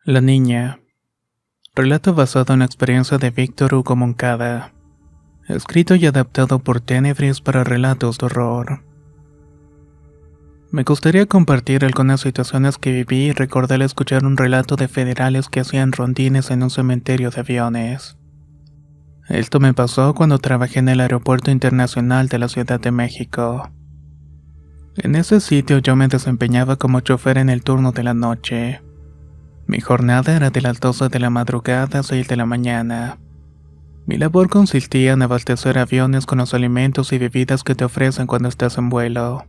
La niña. Relato basado en la experiencia de Víctor Hugo Moncada. Escrito y adaptado por Tenebris para relatos de horror. Me gustaría compartir algunas situaciones que viví y recordé al escuchar un relato de federales que hacían rondines en un cementerio de aviones. Esto me pasó cuando trabajé en el Aeropuerto Internacional de la Ciudad de México. En ese sitio yo me desempeñaba como chofer en el turno de la noche. Mi jornada era de las 12 de la madrugada a 6 de la mañana. Mi labor consistía en abastecer aviones con los alimentos y bebidas que te ofrecen cuando estás en vuelo.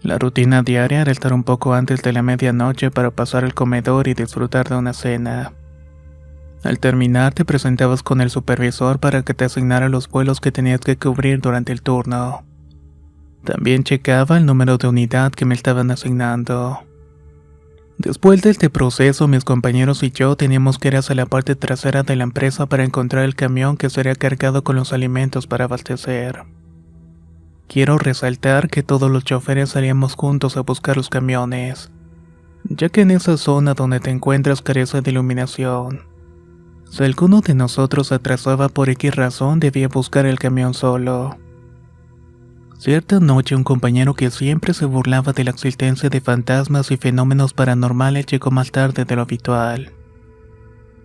La rutina diaria era estar un poco antes de la medianoche para pasar al comedor y disfrutar de una cena. Al terminar te presentabas con el supervisor para que te asignara los vuelos que tenías que cubrir durante el turno. También checaba el número de unidad que me estaban asignando. Después de este proceso, mis compañeros y yo teníamos que ir hacia la parte trasera de la empresa para encontrar el camión que sería cargado con los alimentos para abastecer. Quiero resaltar que todos los choferes salíamos juntos a buscar los camiones, ya que en esa zona donde te encuentras carece de iluminación. Si alguno de nosotros se atrasaba por X razón, debía buscar el camión solo. Cierta noche un compañero que siempre se burlaba de la existencia de fantasmas y fenómenos paranormales llegó más tarde de lo habitual.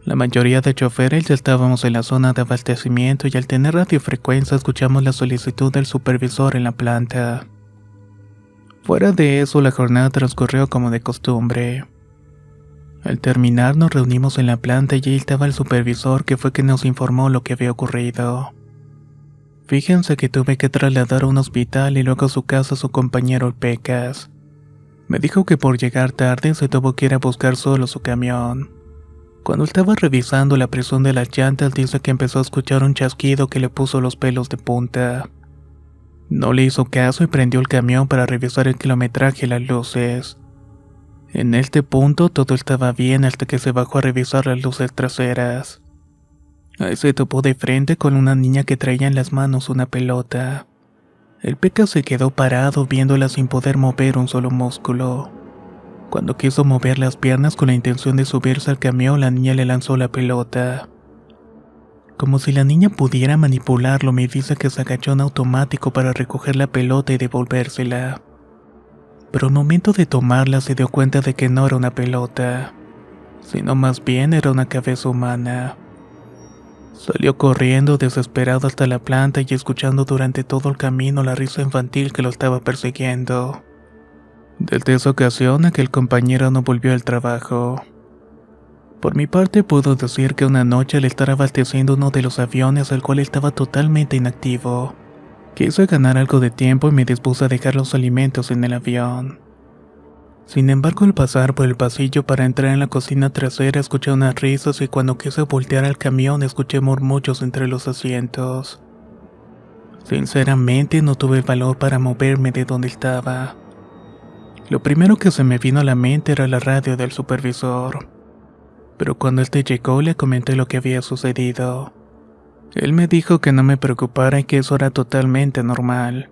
La mayoría de choferes ya estábamos en la zona de abastecimiento y al tener radiofrecuencia escuchamos la solicitud del supervisor en la planta. Fuera de eso, la jornada transcurrió como de costumbre. Al terminar nos reunimos en la planta y allí estaba el supervisor que fue quien nos informó lo que había ocurrido. Fíjense que tuve que trasladar a un hospital y luego a su casa a su compañero el Pecas. Me dijo que por llegar tarde se tuvo que ir a buscar solo su camión. Cuando estaba revisando la presión de las llantas dice que empezó a escuchar un chasquido que le puso los pelos de punta. No le hizo caso y prendió el camión para revisar el kilometraje y las luces. En este punto todo estaba bien hasta que se bajó a revisar las luces traseras. Ahí se topó de frente con una niña que traía en las manos una pelota. El Peca se quedó parado viéndola sin poder mover un solo músculo. Cuando quiso mover las piernas con la intención de subirse al camión, la niña le lanzó la pelota. Como si la niña pudiera manipularlo, me dice que se agachó en automático para recoger la pelota y devolvérsela. Pero al momento de tomarla se dio cuenta de que no era una pelota, sino más bien era una cabeza humana. Salió corriendo desesperado hasta la planta y escuchando durante todo el camino la risa infantil que lo estaba persiguiendo. Desde esa ocasión aquel compañero no volvió al trabajo. Por mi parte puedo decir que una noche al estar abasteciendo uno de los aviones al cual estaba totalmente inactivo, quise ganar algo de tiempo y me dispuse a dejar los alimentos en el avión. Sin embargo, al pasar por el pasillo para entrar en la cocina trasera escuché unas risas y cuando quise voltear al camión escuché murmullos entre los asientos. Sinceramente no tuve el valor para moverme de donde estaba. Lo primero que se me vino a la mente era la radio del supervisor, pero cuando este llegó le comenté lo que había sucedido. Él me dijo que no me preocupara y que eso era totalmente normal.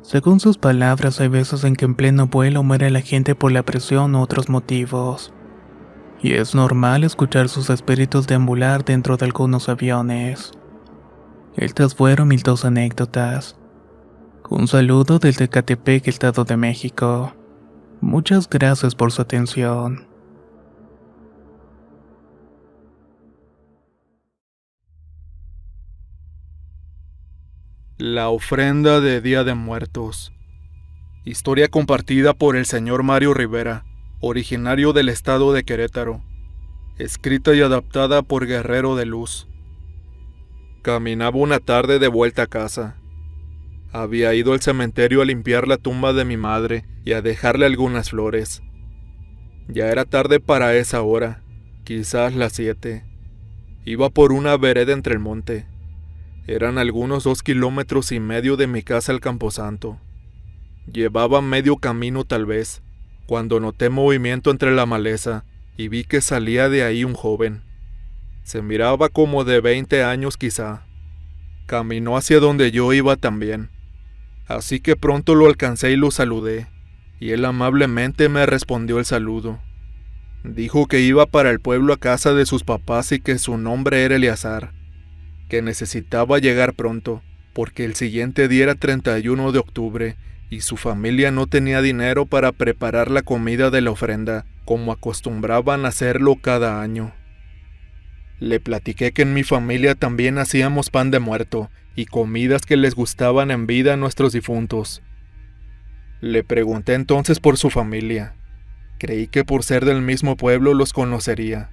Según sus palabras, hay veces en que en pleno vuelo muere la gente por la presión u otros motivos. Y es normal escuchar sus espíritus deambular dentro de algunos aviones. Estas fueron mis dos anécdotas. Un saludo desde Catepec, Estado de México. Muchas gracias por su atención. La ofrenda de Día de Muertos. Historia compartida por el señor Mario Rivera, originario del estado de Querétaro. Escrita y adaptada por Guerrero de Luz. Caminaba una tarde de vuelta a casa. Había ido al cementerio a limpiar la tumba de mi madre y a dejarle algunas flores. Ya era tarde para esa hora, quizás las 7. Iba por una vereda entre el monte. Eran algunos 2,5 kilómetros de mi casa al camposanto. Llevaba medio camino tal vez, cuando noté movimiento entre la maleza y vi que salía de ahí un joven. Se miraba como de 20 años quizá. Caminó hacia donde yo iba también. Así que pronto lo alcancé y lo saludé, y él amablemente me respondió el saludo. Dijo que iba para el pueblo a casa de sus papás y que su nombre era Eleazar, que necesitaba llegar pronto, porque el siguiente día era 31 de octubre y su familia no tenía dinero para preparar la comida de la ofrenda, como acostumbraban hacerlo cada año. Le platiqué que en mi familia también hacíamos pan de muerto y comidas que les gustaban en vida a nuestros difuntos. Le pregunté entonces por su familia. Creí que por ser del mismo pueblo los conocería,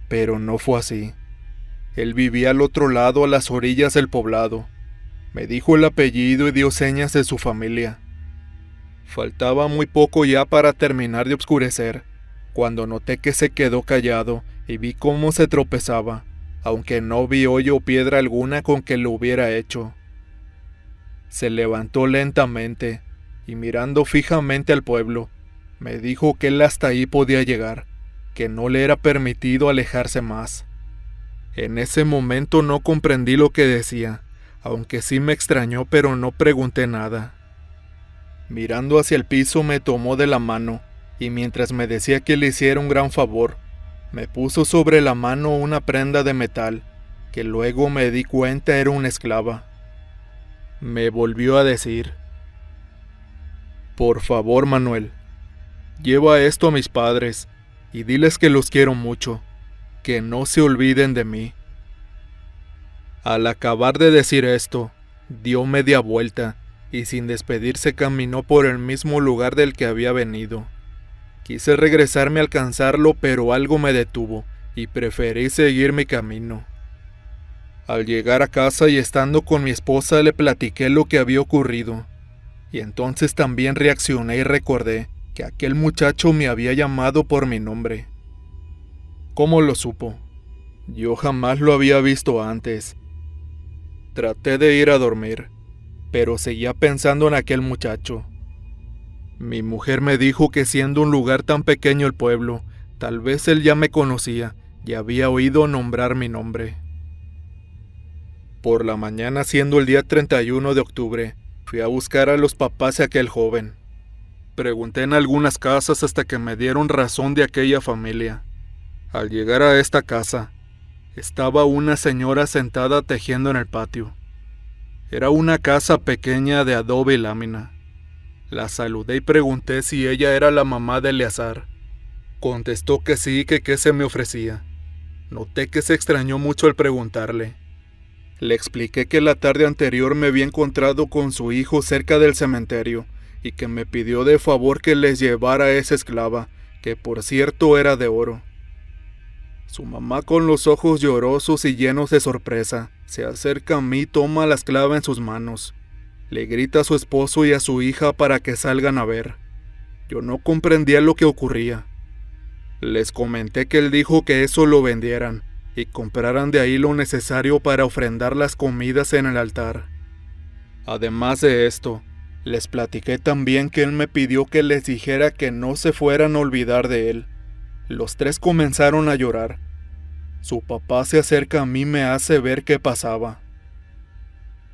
pero no fue así. Él vivía al otro lado, a las orillas del poblado. Me dijo el apellido y dio señas de su familia. Faltaba muy poco ya para terminar de oscurecer, cuando noté que se quedó callado y vi cómo se tropezaba, aunque no vi hoyo o piedra alguna con que lo hubiera hecho. Se levantó lentamente y mirando fijamente al pueblo, me dijo que él hasta ahí podía llegar, que no le era permitido alejarse más. En ese momento no comprendí lo que decía, aunque sí me extrañó, pero no pregunté nada. Mirando hacia el piso me tomó de la mano, y mientras me decía que le hiciera un gran favor, me puso sobre la mano una prenda de metal, que luego me di cuenta era una esclava. Me volvió a decir: por favor, Manuel, lleva esto a mis padres, y diles que los quiero mucho, que no se olviden de mí. Al acabar de decir esto, dio media vuelta, y sin despedirse caminó por el mismo lugar del que había venido. Quise regresarme a alcanzarlo, pero algo me detuvo, y preferí seguir mi camino. Al llegar a casa y estando con mi esposa le platiqué lo que había ocurrido, y entonces también reaccioné y recordé que aquel muchacho me había llamado por mi nombre. ¿Cómo lo supo? Yo jamás lo había visto antes. Traté de ir a dormir, pero seguía pensando en aquel muchacho. Mi mujer me dijo que siendo un lugar tan pequeño el pueblo, tal vez él ya me conocía y había oído nombrar mi nombre. Por la mañana, siendo el día 31 de octubre, fui a buscar a los papás de aquel joven. Pregunté en algunas casas hasta que me dieron razón de aquella familia. Al llegar a esta casa, estaba una señora sentada tejiendo en el patio. Era una casa pequeña de adobe y lámina. La saludé y pregunté si ella era la mamá de Eleazar. Contestó que sí, que qué se me ofrecía. Noté que se extrañó mucho al preguntarle. Le expliqué que la tarde anterior me había encontrado con su hijo cerca del cementerio y que me pidió de favor que les llevara a esa esclava, que por cierto era de oro. Su mamá, con los ojos llorosos y llenos de sorpresa, se acerca a mí y toma la esclava en sus manos. Le grita a su esposo y a su hija para que salgan a ver. Yo no comprendía lo que ocurría. Les comenté que él dijo que eso lo vendieran y compraran de ahí lo necesario para ofrendar las comidas en el altar. Además de esto, les platiqué también que él me pidió que les dijera que no se fueran a olvidar de él. Los tres comenzaron a llorar. Su papá se acerca a mí y me hace ver qué pasaba.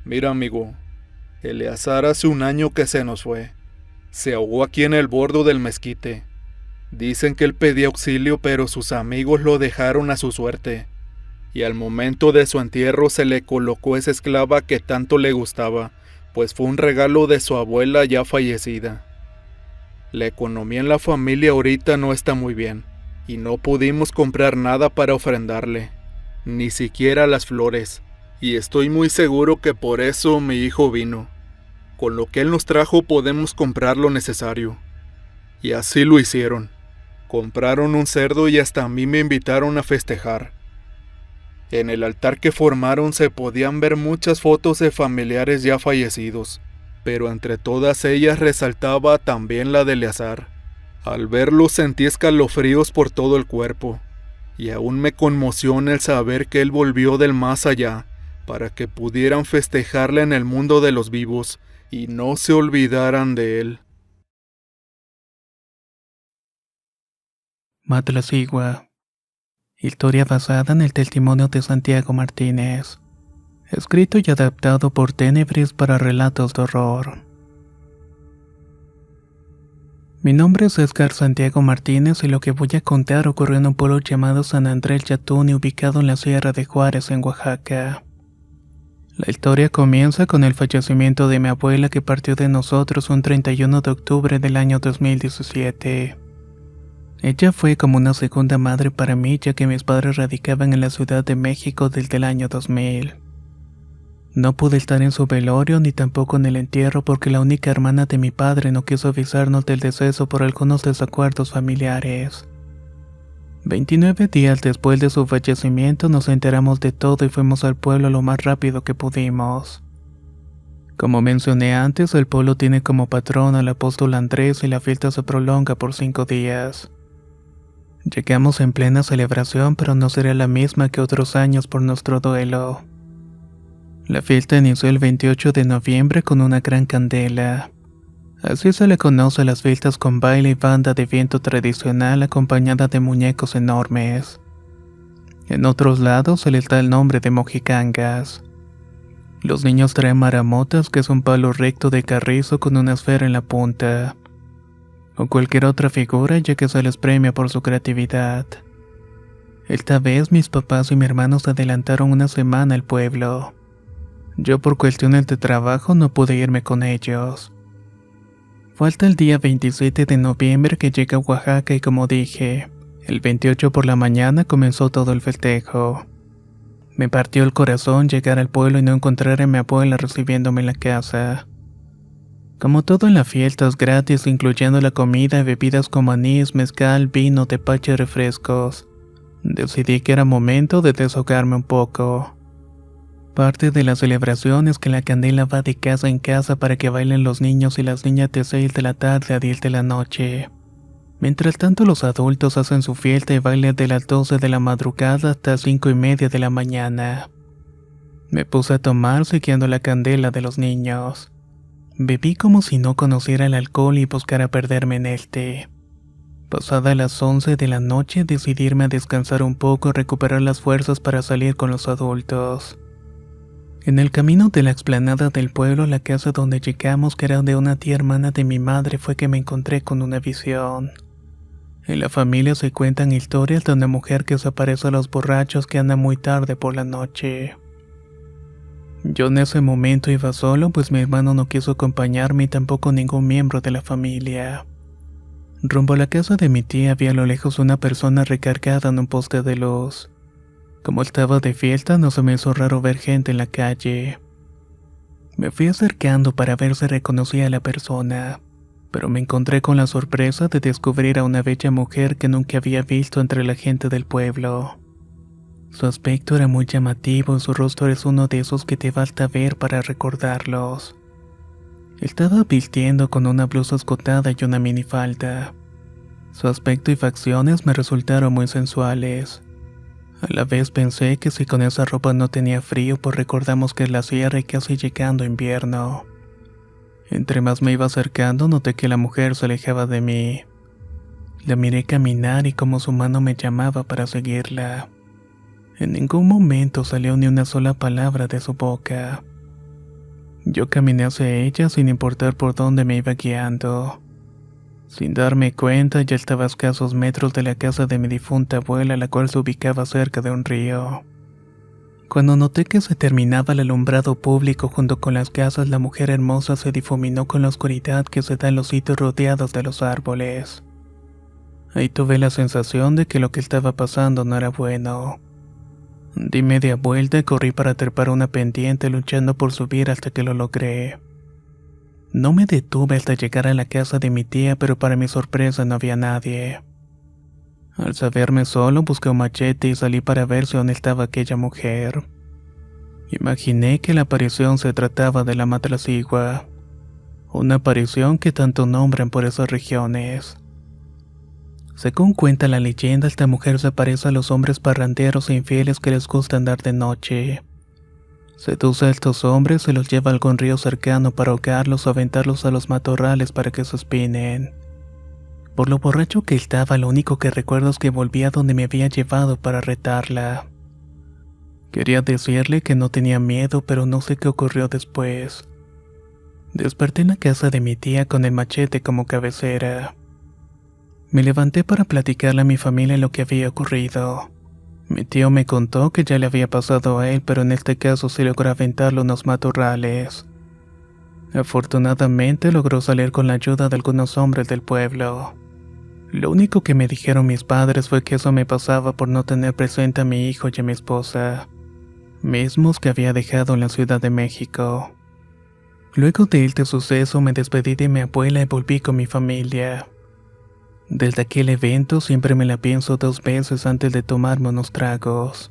Mira, amigo, Eleazar hace un año que se nos fue. Se ahogó aquí en el bordo del mezquite. Dicen que él pedía auxilio, pero sus amigos lo dejaron a su suerte. Y al momento de su entierro se le colocó esa esclava que tanto le gustaba, pues fue un regalo de su abuela ya fallecida. La economía en la familia ahorita no está muy bien, y no pudimos comprar nada para ofrendarle, ni siquiera las flores, y estoy muy seguro que por eso mi hijo vino. Con lo que él nos trajo podemos comprar lo necesario. Y así lo hicieron. Compraron un cerdo y hasta a mí me invitaron a festejar. En el altar que formaron se podían ver muchas fotos de familiares ya fallecidos, pero entre todas ellas resaltaba también la de Eleazar. Al verlo sentí escalofríos por todo el cuerpo, y aún me conmociona el saber que él volvió del más allá, para que pudieran festejarle en el mundo de los vivos, y no se olvidaran de él. Matlasigua. Historia basada en el testimonio de Santiago Martínez. Escrito y adaptado por Tenebris para relatos de horror. Mi nombre es Edgar Santiago Martínez y lo que voy a contar ocurrió en un pueblo llamado San Andrés Yatuni, ubicado en la Sierra de Juárez, en Oaxaca. La historia comienza con el fallecimiento de mi abuela, que partió de nosotros un 31 de octubre del año 2017. Ella fue como una segunda madre para mí, ya que mis padres radicaban en la Ciudad de México desde el año 2000. No pude estar en su velorio ni tampoco en el entierro porque la única hermana de mi padre no quiso avisarnos del deceso por algunos desacuerdos familiares. 29 días después de su fallecimiento nos enteramos de todo y fuimos al pueblo lo más rápido que pudimos. Como mencioné antes, el pueblo tiene como patrón al apóstol Andrés y la fiesta se prolonga por 5 días. Llegamos en plena celebración, pero no será la misma que otros años por nuestro duelo. La fiesta inició el 28 de noviembre con una gran candela. Así se le conoce a las fiestas con baile y banda de viento tradicional acompañada de muñecos enormes. En otros lados se les da el nombre de mojicangas. Los niños traen maramotas, que es un palo recto de carrizo con una esfera en la punta, o cualquier otra figura, ya que se les premia por su creatividad. Esta vez mis papás y mi hermano se adelantaron una semana al pueblo. Yo por cuestiones de trabajo no pude irme con ellos. Falta el día 27 de noviembre que llega a Oaxaca y como dije, el 28 por la mañana comenzó todo el festejo. Me partió el corazón llegar al pueblo y no encontrar a mi abuela recibiéndome en la casa. Como todo en la fiesta es gratis, incluyendo la comida y bebidas como anís, mezcal, vino, tepache y refrescos. Decidí que era momento de desahogarme un poco. Parte de la celebración es que la candela va de casa en casa para que bailen los niños y las niñas de 6 de la tarde a 10 de la noche. Mientras tanto los adultos hacen su fiesta y baile de las 12 de la madrugada hasta 5:30 de la mañana. Me puse a tomar siguiendo la candela de los niños. Bebí como si no conociera el alcohol y buscara perderme en este. Pasada las 11 de la noche decidí irme a descansar un poco y recuperar las fuerzas para salir con los adultos. En el camino de la explanada del pueblo, la casa donde llegamos, que era de una tía hermana de mi madre, fue que me encontré con una visión. En la familia se cuentan historias de una mujer que se aparece a los borrachos que andan muy tarde por la noche. Yo en ese momento iba solo, pues mi hermano no quiso acompañarme y tampoco ningún miembro de la familia. Rumbo a la casa de mi tía vi a lo lejos una persona recargada en un poste de luz. Como estaba de fiesta, no se me hizo raro ver gente en la calle. Me fui acercando para ver si reconocía a la persona, pero me encontré con la sorpresa de descubrir a una bella mujer que nunca había visto entre la gente del pueblo. Su aspecto era muy llamativo y su rostro es uno de esos que te basta ver para recordarlos. Estaba vistiendo con una blusa escotada y una minifalda. Su aspecto y facciones me resultaron muy sensuales. A la vez pensé que si con esa ropa no tenía frío, pues recordamos que es la sierra y casi llegando invierno. Entre más me iba acercando, noté que la mujer se alejaba de mí. La miré caminar y como su mano me llamaba para seguirla. En ningún momento salió ni una sola palabra de su boca. Yo caminé hacia ella sin importar por dónde me iba guiando. Sin darme cuenta, ya estaba a escasos metros de la casa de mi difunta abuela, la cual se ubicaba cerca de un río. Cuando noté que se terminaba el alumbrado público junto con las casas, la mujer hermosa se difuminó con la oscuridad que se da en los sitios rodeados de los árboles. Ahí tuve la sensación de que lo que estaba pasando no era bueno. Di media vuelta y corrí para trepar una pendiente, luchando por subir hasta que lo logré. No me detuve hasta llegar a la casa de mi tía, pero para mi sorpresa no había nadie. Al saberme solo, busqué un machete y salí para ver si aún estaba aquella mujer. Imaginé que la aparición se trataba de la Matlacigua, una aparición que tanto nombran por esas regiones. Según cuenta la leyenda, esta mujer se parece a los hombres parranderos e infieles que les gusta andar de noche. Seduce a estos hombres, se los lleva a algún río cercano para ahogarlos o aventarlos a los matorrales para que se espinen. Por lo borracho que estaba, lo único que recuerdo es que volví a donde me había llevado para retarla. Quería decirle que no tenía miedo, pero no sé qué ocurrió después. Desperté en la casa de mi tía con el machete como cabecera. Me levanté para platicarle a mi familia lo que había ocurrido. Mi tío me contó que ya le había pasado a él, pero en este caso se logró aventarlo unos matorrales. Afortunadamente logró salir con la ayuda de algunos hombres del pueblo. Lo único que me dijeron mis padres fue que eso me pasaba por no tener presente a mi hijo y a mi esposa, mismos que había dejado en la Ciudad de México. Luego de este suceso me despedí de mi abuela y volví con mi familia. Desde aquel evento siempre me la pienso 2 veces antes de tomarme unos tragos.